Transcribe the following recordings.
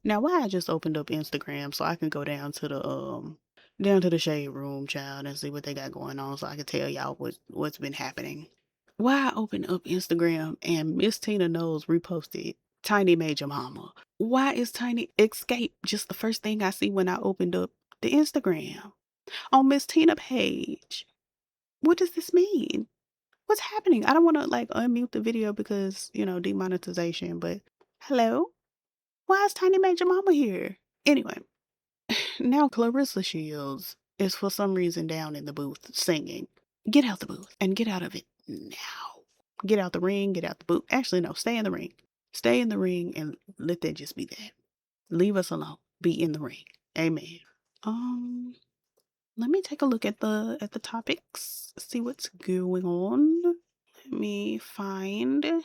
Now, why I just opened up Instagram so I can go down to the shade room, child, and see what they got going on, so I can tell y'all what's been happening. Why I opened up Instagram and Miss Tina Knowles reposted Tiny Major Mama. Why is Tiny Escape just the first thing I see when I opened up the Instagram on Miss Tina page? What does this mean? What's happening? I don't want to like unmute the video because, demonetization, but hello? Why is Tiny Major Mama here? Anyway, now Clarissa Shields is for some reason down in the booth singing. Get out the booth and get out of it now. Get out the ring, get out the booth. Actually, no, stay in the ring. Stay in the ring and let that just be that. Leave us alone. Be in the ring. Amen. Um, Let me take a look at the topics. See what's going on. Let me find.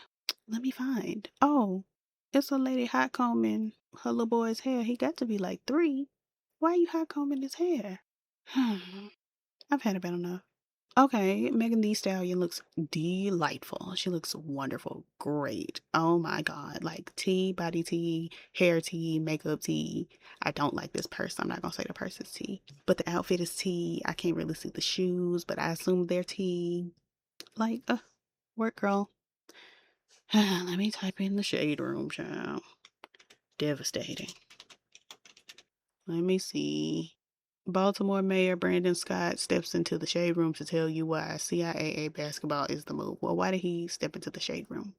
Oh, it's a lady hot combing her little boy's hair. He got to be like 3. Why are you hot combing his hair? I've had about enough. Okay, Megan Thee Stallion looks delightful. She looks wonderful. Great. Oh my God. Like tea, body tea, hair tea, makeup tea. I don't like this purse. I'm not going to say the purse is tea. But the outfit is tea. I can't really see the shoes, but I assume they're tea. Like, work girl. Let me type in the shade room, child. Devastating. Let me see. Baltimore Mayor Brandon Scott steps into the shade room to tell you why CIAA basketball is the move. Well, why did he step into the shade room?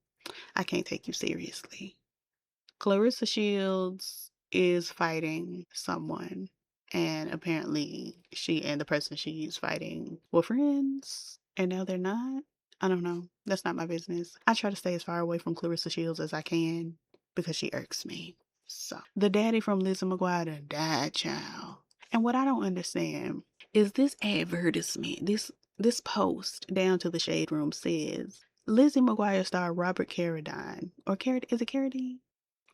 I can't take you seriously. Clarissa Shields is fighting someone, and apparently she and the person she's fighting were friends, and now they're not. I don't know. That's not my business. I try to stay as far away from Clarissa Shields as I can because she irks me. So, the daddy from Lizzie McGuire died, child. And what I don't understand is this advertisement, this post down to the shade room says Lizzie McGuire star Robert Carradine. Or is it Carradine?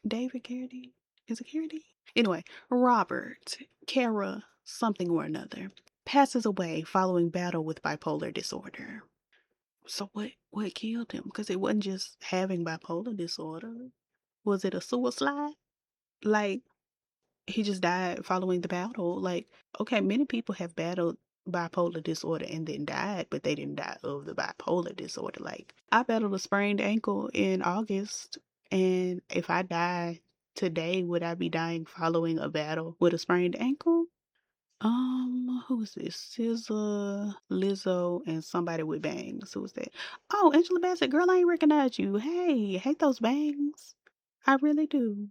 David Carradine? Is it Carradine? Anyway, Robert, Cara, something or another, passes away following battle with bipolar disorder. So what killed him? Because it wasn't just having bipolar disorder. Was it a suicide? Like, he just died following the battle. Like, okay, many people have battled bipolar disorder and then died, but they didn't die of the bipolar disorder. Like, I battled a sprained ankle in August, and if I die today, would I be dying following a battle with a sprained ankle? Who is this? SZA, Lizzo, and somebody with bangs. Who is that? Oh, Angela Bassett. Girl, I ain't recognize you. Hey, hate those bangs. I really do.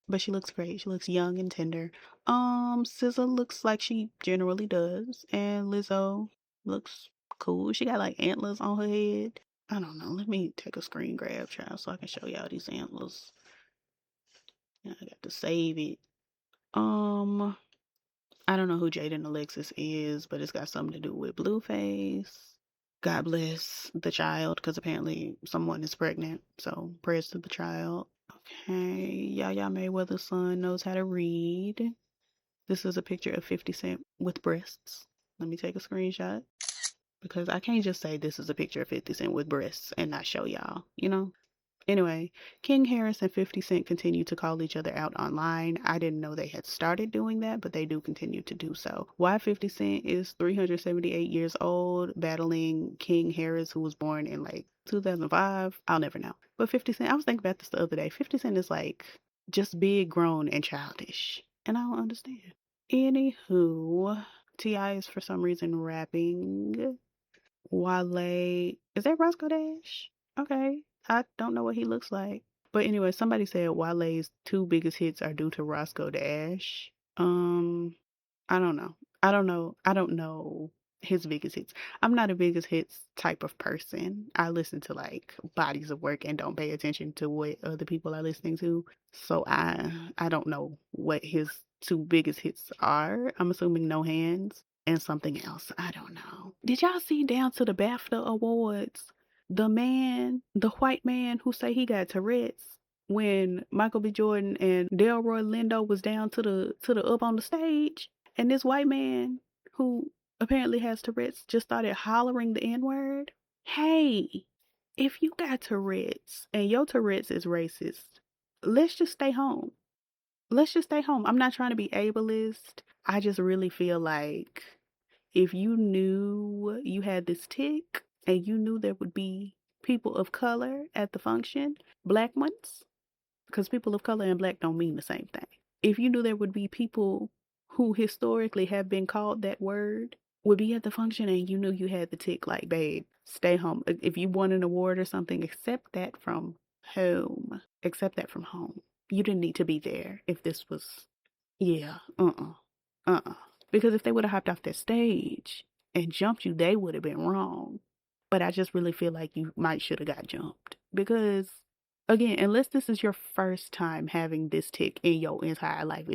But she looks great. She looks young and tender. SZA looks like she generally does, and Lizzo looks cool. She got like antlers on her head. I don't know. Let me take a screen grab, child, so I can show y'all these antlers. Yeah, I got to save it. I don't know who Jaden Alexis is, but it's got something to do with Blueface. God bless the child, because apparently someone is pregnant. So prayers to the child. Okay, Yaya Mayweather's son knows how to read. This is a picture of 50 Cent with breasts. Let me take a screenshot. Because I can't just say this is a picture of 50 Cent with breasts and not show y'all, you know? Anyway, King Harris and 50 Cent continue to call each other out online. I didn't know they had started doing that, but they do continue to do so. Why 50 Cent is 378 years old, battling King Harris, who was born in like 2005, I'll never know. But 50 Cent, I was thinking about this the other day. 50 Cent is like just big, grown, and childish. And I don't understand. Anywho, T.I. is for some reason rapping. Wale, is that Roscoe Dash? Okay. I don't know what he looks like. But anyway, somebody said Wale's 2 biggest hits are due to Roscoe Dash. I don't know. I don't know his biggest hits. I'm not a biggest hits type of person. I listen to like bodies of work and don't pay attention to what other people are listening to. So I don't know what his 2 biggest hits are. I'm assuming No Hands and something else. I don't know. Did y'all see down to the BAFTA awards? The white man who say he got Tourette's when Michael B. Jordan and Delroy Lindo was down to the up on the stage, and this white man who apparently has Tourette's just started hollering the N-word. Hey, if you got Tourette's and your Tourette's is racist, let's just stay home. let's just stay home. I'm not trying to be ableist. I just really feel like if you knew you had this tick and you knew there would be people of color at the function, black ones, because people of color and black don't mean the same thing. If you knew there would be people who historically have been called that word would be at the function and you knew you had the tick, like, babe, stay home. If you won an award or something, accept that from home. Accept that from home. You didn't need to be there if this was, yeah, because if they would have hopped off that stage and jumped you, they would have been wrong. But I just really feel like you might should have got jumped. Because, again, unless this is your first time having this tick in your entire life,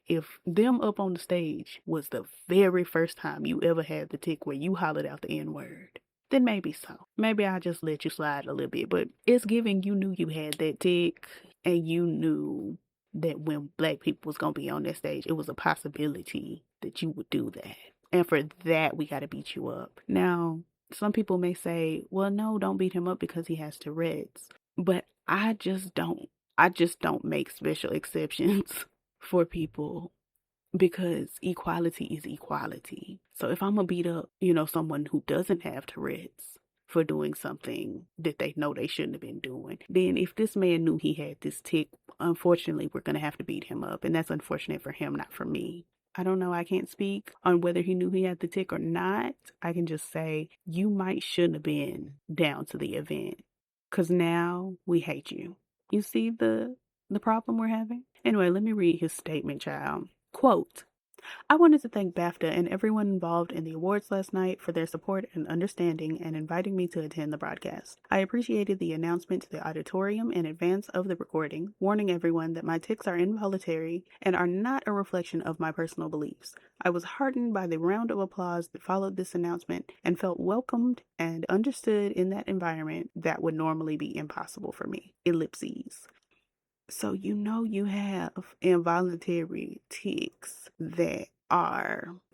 if them up on the stage was the very first time you ever had the tick where you hollered out the N-word, then maybe so. Maybe I'll just let you slide a little bit. But it's giving you knew you had that tick and you knew that when black people was going to be on that stage, it was a possibility that you would do that. And for that, we got to beat you up. Now, some people may say, well, no, don't beat him up because he has Tourette's. But I just don't make special exceptions for people because equality is equality. So if I'm gonna beat up, someone who doesn't have Tourette's for doing something that they know they shouldn't have been doing, then if this man knew he had this tick, unfortunately, we're gonna have to beat him up. And that's unfortunate for him, not for me. I don't know. I can't speak on whether he knew he had the tick or not. I can just say you might shouldn't have been down to the event because now we hate you. You see the problem we're having? Anyway, let me read his statement, child. Quote, I wanted to thank BAFTA and everyone involved in the awards last night for their support and understanding and inviting me to attend the broadcast. I appreciated the announcement to the auditorium in advance of the recording, warning everyone that my tics are involuntary and are not a reflection of my personal beliefs. I was heartened by the round of applause that followed this announcement and felt welcomed and understood in that environment that would normally be impossible for me. Ellipses. So you have involuntary tics that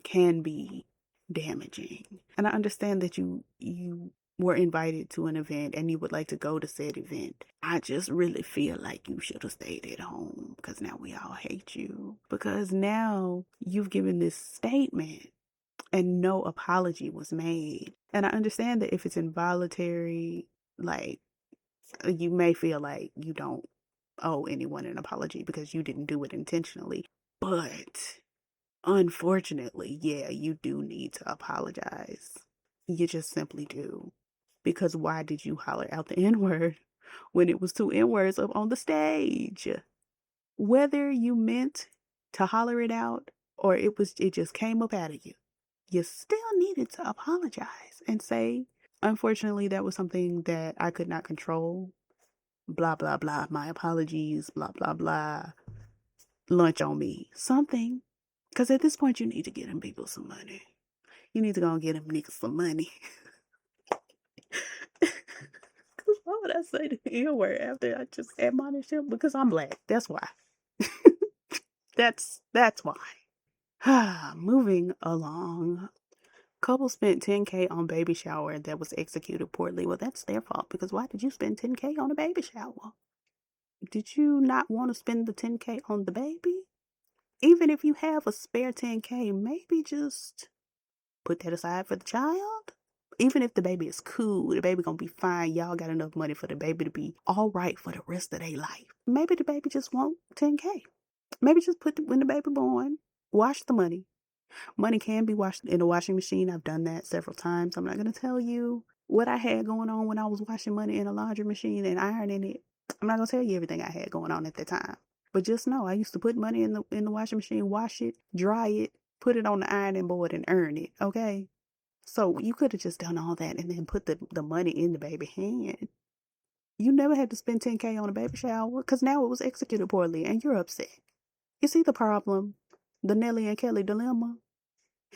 can be damaging. And I understand that you were invited to an event and you would like to go to said event. I just really feel like you should have stayed at home because now we all hate you. Because now you've given this statement and no apology was made. And I understand that if it's involuntary, like, you may feel like you don't owe anyone an apology because you didn't do it intentionally. But unfortunately, yeah, you do need to apologize. You just simply do. Because why did you holler out the N-word when it was two N-words up on the stage? Whether you meant to holler it out or it just came up out of you, you still needed to apologize and say, unfortunately, that was something that I could not control. Blah, blah, blah. My apologies. Blah, blah, blah. Lunch on me. Something. Because at this point, you need to get them people some money. You need to go and get them niggas some money. Because why would I say the N-word after I just admonished him? Because I'm black. That's why. That's why. Moving along. Couple spent $10K on baby shower that was executed poorly. Well, that's their fault because why did you spend $10K on a baby shower? Did you not want to spend the $10K on the baby? Even if you have a spare $10K, maybe just put that aside for the child. Even if the baby is cool, the baby gonna be fine. Y'all got enough money for the baby to be all right for the rest of their life. Maybe the baby just want $10K. Maybe just when the baby born, wash the money. Money can be washed in a washing machine. I've done that several times. I'm not going to tell you what I had going on when I was washing money in a laundry machine and ironing it. I'm not going to tell you everything I had going on at the time. But just know I used to put money in the washing machine, wash it, dry it, put it on the ironing board and earn it, okay? So you could have just done all that and then put the money in the baby hand. You never had to spend $10K on a baby shower because now it was executed poorly and you're upset. You see the problem? The Nelly and Kelly dilemma?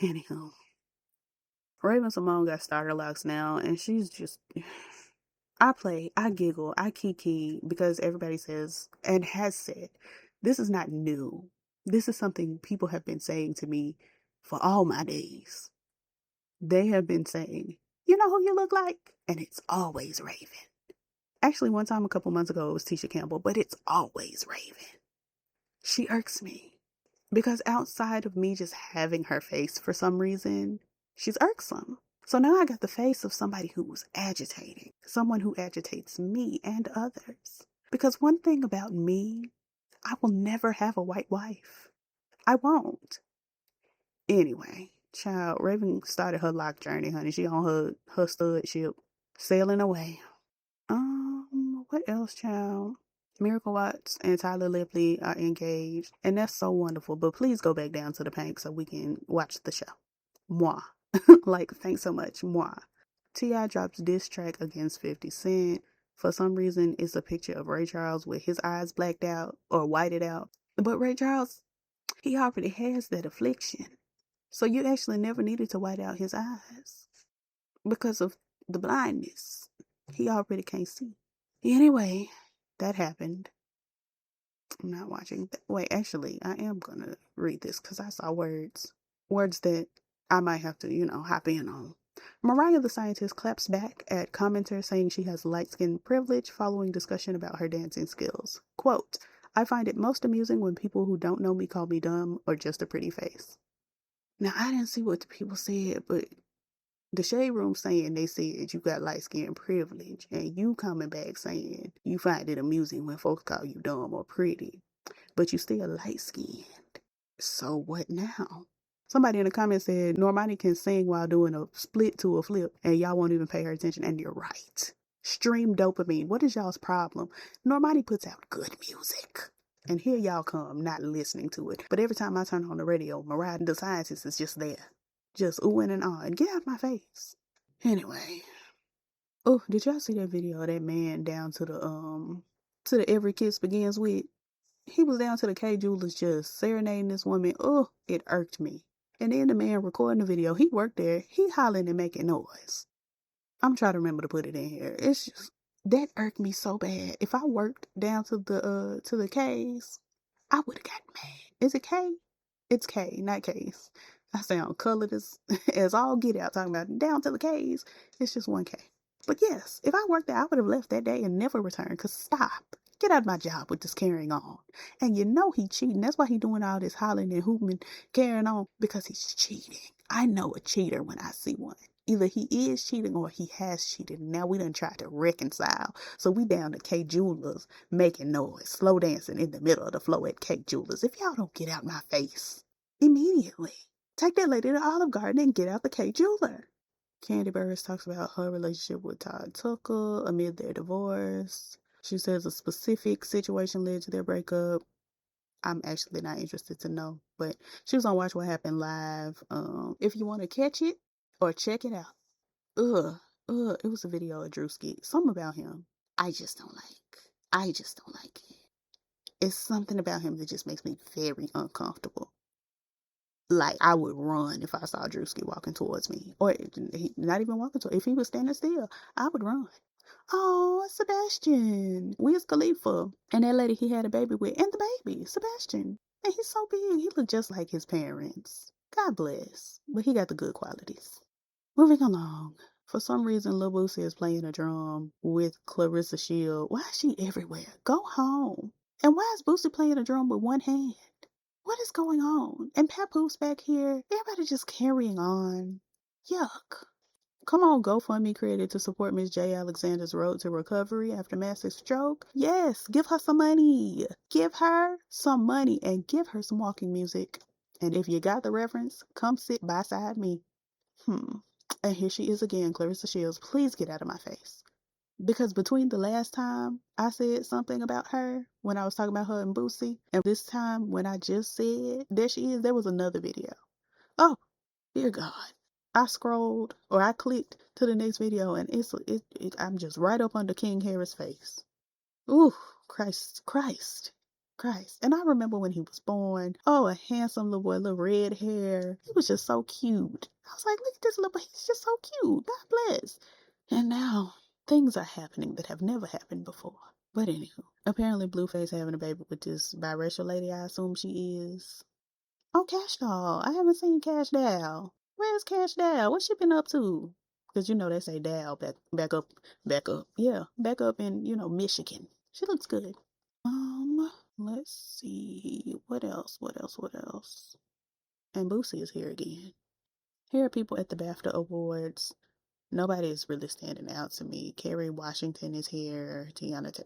Anyhow, Raven Simone got starter locks now, and she's just. I giggle, I kiki because everybody says and has said this is not new. This is something people have been saying to me for all my days. They have been saying, you know who you look like? And it's always Raven. Actually, one time a couple months ago, it was Tisha Campbell, but it's always Raven. She irks me. Because outside of me just having her face for some reason, she's irksome. So now I got the face of somebody who's agitating, someone who agitates me and others. Because one thing about me, I will never have a white wife. I won't. Anyway, child, Raven started her lock journey, honey. She on her stud ship, sailing away. What else, child? Miracle Watts and Tyler Lipley are engaged, and that's so wonderful. But please go back down to the bank so we can watch the show. Moi. Like, thanks so much. Moi. T.I. drops diss track against 50 Cent. For some reason, it's a picture of Ray Charles with his eyes blacked out or whited out. But Ray Charles, he already has that affliction. So you actually never needed to white out his eyes because of the blindness. He already can't see. Anyway, that happened. I'm not watching. Wait, actually, I am going to read this because I saw words. Words that I might have to, hop in on. Mariah the Scientist claps back at commenter saying she has light skin privilege following discussion about her dancing skills. Quote, I find it most amusing when people who don't know me call me dumb or just a pretty face. Now, I didn't see what the people said, but the Shade Room saying they said you got light skin privilege, and you coming back saying you find it amusing when folks call you dumb or pretty, but you still light skinned. So what now? Somebody in the comments said Normani can sing while doing a split to a flip, and y'all won't even pay her attention, and you're right. Stream dopamine. What is y'all's problem? Normani puts out good music. And here y'all come, not listening to it. But every time I turn on the radio, Mariah the Scientist is just there. Just oohing and ahhing. Get out of my face. Anyway. Oh, did y'all see that video of that man down to the Every Kiss Begins With? He was down to the K Jewelers just serenading this woman. Oh, it irked me. And then the man recording the video, he worked there. He hollering and making noise. I'm trying to remember to put it in here. It's just, that irked me so bad. If I worked down to the K's, I would have gotten mad. Is it K? It's K, not K's. I sound colored as all get out talking about down to the K's. It's just one K. But yes, if I worked there, I would have left that day and never returned. Cause stop. Get out of my job with this carrying on. And you know he cheating. That's why he doing all this hollering and hooping, carrying on, because he's cheating. I know a cheater when I see one. Either he is cheating or he has cheated. Now we done tried to reconcile. So we down to K Jewelers making noise, slow dancing in the middle of the floor at K Jewelers. If y'all don't get out my face immediately, take that lady to Olive Garden and get out the K Jeweler. Candy Burris talks about her relationship with Todd Tucker amid their divorce. She says a specific situation led to their breakup. I'm actually not interested to know, but she was on Watch What Happened Live. If you want to catch it or check it out. It was a video of Drewski. Something about him I just don't like. I just don't like it. It's something about him that just makes me very uncomfortable. Like, I would run if I saw Drewski walking towards me. Or not even walking towards me. If he was standing still, I would run. Oh, Sebastian. Wiz Khalifa. And that lady he had a baby with. And the baby, Sebastian. And he's so big. He looked just like his parents. God bless. But he got the good qualities. Moving along. For some reason, Lil Boosie is playing a drum with Claressa Shield. Why is she everywhere? Go home. And why is Boosie playing a drum with one hand? What is going on? And Papoose back here. Everybody just carrying on. Yuck. Come on, GoFundMe created to support Miss J. Alexander's road to recovery after massive stroke. Yes, give her some money. Give her some money and give her some walking music. And if you got the reference, come sit beside me. And here she is again, Claressa Shields. Please get out of my face. Because between the last time I said something about her, when I was talking about her and Boosie, and this time when I just said, there she is, there was another video. Oh, dear God. I scrolled, or I clicked to the next video, and I'm just right up under King Harris' face. Ooh, Christ. And I remember when he was born. Oh, a handsome little boy, little red hair. He was just so cute. I was like, look at this little boy. He's just so cute. God bless. And now things are happening that have never happened before. But anywho, apparently Blueface having a baby with this biracial lady, I assume she is. Oh, Cash Doll. I haven't seen Cash Doll. Where's Cash Doll? What's she been up to? Because they say Doll back up. Yeah, back up in, Michigan. She looks good. Let's see. What else? What else? What else? And Boosie is here again. Here are people at the BAFTA Awards. Nobody is really standing out to me. Kerry Washington is here.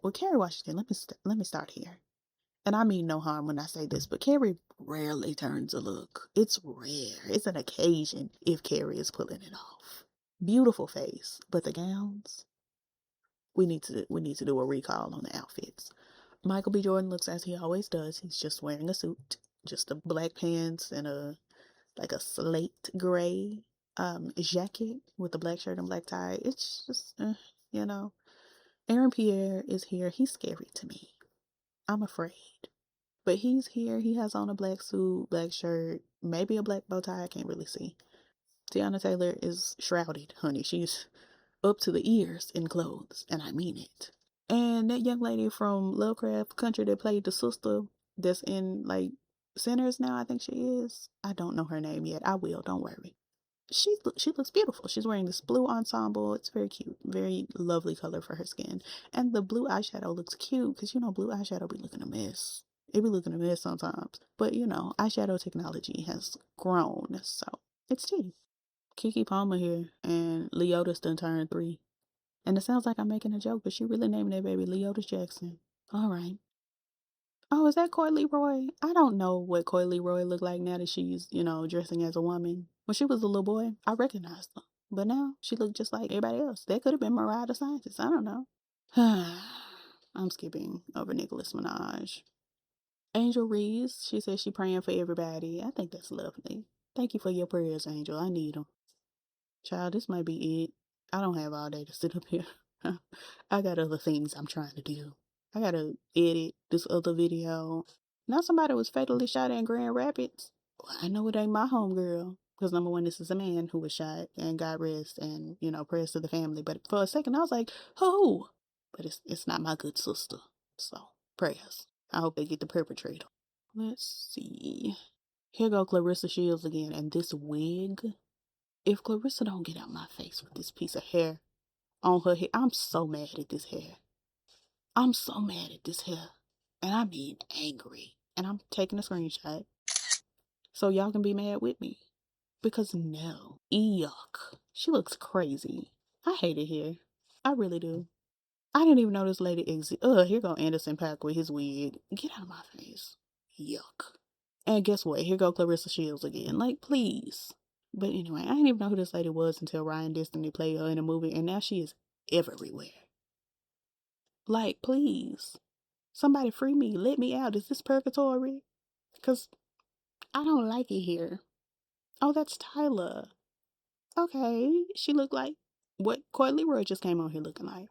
Well, Kerry Washington. Let me start here. And I mean no harm when I say this, but Kerry rarely turns a look. It's rare. It's an occasion if Kerry is pulling it off. Beautiful face, but the gowns. We need to do a recall on the outfits. Michael B. Jordan looks as he always does. He's just wearing a suit, just a black pants and a slate gray jacket with a black shirt and black tie. It's just you know. Aaron Pierre is here. He's scary to me. I'm afraid. But he's here. He has on a black suit, black shirt, maybe a black bow tie. I can't really see. Tiana Taylor is shrouded, honey. She's up to the ears in clothes, and I mean it. And that young lady from Lovecraft Country that played the sister that's in like Sinners now, I think she is. I don't know her name yet. I will, don't worry. She looks beautiful. She's wearing this blue ensemble. It's very cute. Very lovely color for her skin. And the blue eyeshadow looks cute because, blue eyeshadow be looking a mess. It be looking a mess sometimes. But, eyeshadow technology has grown. So, it's tea. Keke Palmer here. And Leota's done turned 3. And it sounds like I'm making a joke, but she really named that baby Leotis Jackson. All right. Oh, is that Coy Leroy? I don't know what Coy Leroy looked like now that she's, dressing as a woman. When she was a little boy, I recognized her. But now she looked just like everybody else. That could have been Mariah the Scientist. I don't know. I'm skipping over Nicholas Minaj. Angel Reese, she says she praying for everybody. I think that's lovely. Thank you for your prayers, Angel. I need them. Child, this might be it. I don't have all day to sit up here. I got other things I'm trying to do. I gotta edit this other video. Now somebody was fatally shot in Grand Rapids. Well, I know it ain't my homegirl. Because number one, this is a man who was shot and God rest and, prayers to the family. But for a second I was like, who? But it's not my good sister. So, prayers. I hope they get the perpetrator. Let's see. Here go Claressa Shields again. And this wig. If Claressa don't get out my face with this piece of hair on her head, I'm so mad at this hair. I'm so mad at this hair. And I mean angry. And I'm taking a screenshot so y'all can be mad with me. Because no. Yuck. She looks crazy. I hate it here. I really do. I didn't even know this lady existed. Here go Anderson .Paak with his wig. Get out of my face. Yuck. And guess what? Here go Claressa Shields again. Like, please. But anyway, I didn't even know who this lady was until Ryan Destiny played her in a movie, and now she is everywhere. Like, please. Somebody free me. Let me out. Is this purgatory? Because I don't like it here. Oh, that's Tyler. Okay. She looked like what Coy Leroy just came on here looking like.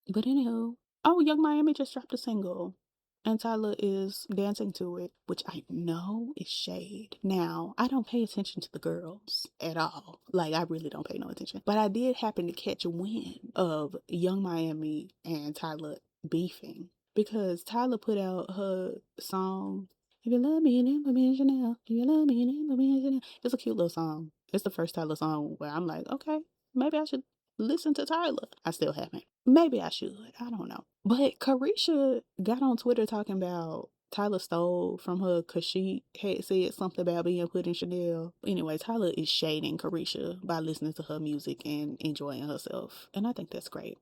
But anywho. Oh, Young Miami just dropped a single. And Tyler is dancing to it, which I know is shade. Now, I don't pay attention to the girls at all. Like, I really don't pay no attention. But I did happen to catch a wind of Young Miami and Tyler beefing. Because Tyler put out her song, If You Love Me, Then Put Me in Chanel. If You Love Me, Then Put Me in Chanel. It's a cute little song. It's the first Tyler song where I'm like, okay, maybe I should listen to Tyler. I still haven't. Maybe I should. I don't know. But Carisha got on Twitter talking about Tyler stole from her because she had said something about being put in Chanel. Anyway, Tyler is shading Carisha by listening to her music and enjoying herself. And I think that's great.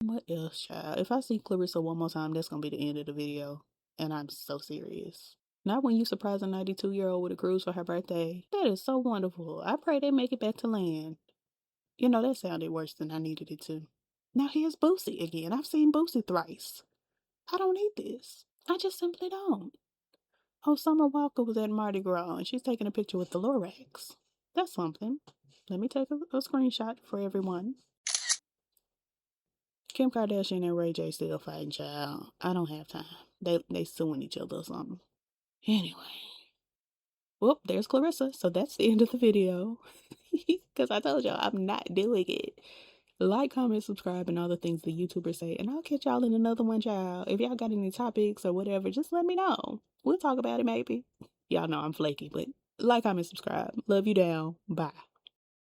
What else, child? If I see Claressa one more time, that's going to be the end of the video. And I'm so serious. Not when you surprise a 92-year-old with a cruise for her birthday. That is so wonderful. I pray they make it back to land. That sounded worse than I needed it to. Now here's Boosie again. I've seen Boosie thrice. I don't need this. I just simply don't. Oh, Summer Walker was at Mardi Gras and she's taking a picture with the Lorax. That's something. Let me take a screenshot for everyone. Kim Kardashian and Ray J still fighting, child. I don't have time. They suing each other or something. Anyway. Well, there's Claressa. So that's the end of the video. Because I told y'all I'm not doing it. Like, comment, subscribe, and all the things the YouTubers say. And I'll catch y'all in another one, child. If y'all got any topics or whatever, just let me know. We'll talk about it maybe. Y'all know I'm flaky, but like, comment, subscribe. Love you down. Bye.